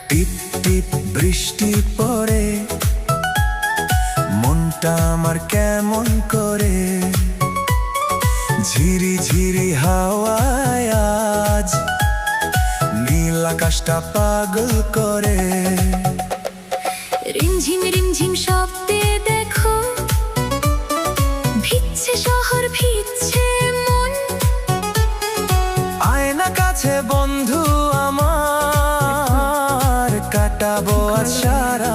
টিপ টিপ বৃষ্টি পড়ে, মনটা আমার কেমন করে। ঝিরি ঝিরি হাওয়ায় আজ নীল আকাশটা পাগল করে। রিমঝিম রিমঝিম শব্দে দেখো, ভিজছে শহর ভিজছে মন। আয়না কাছে বন্ধু আমার, কাটাবো আজ সারা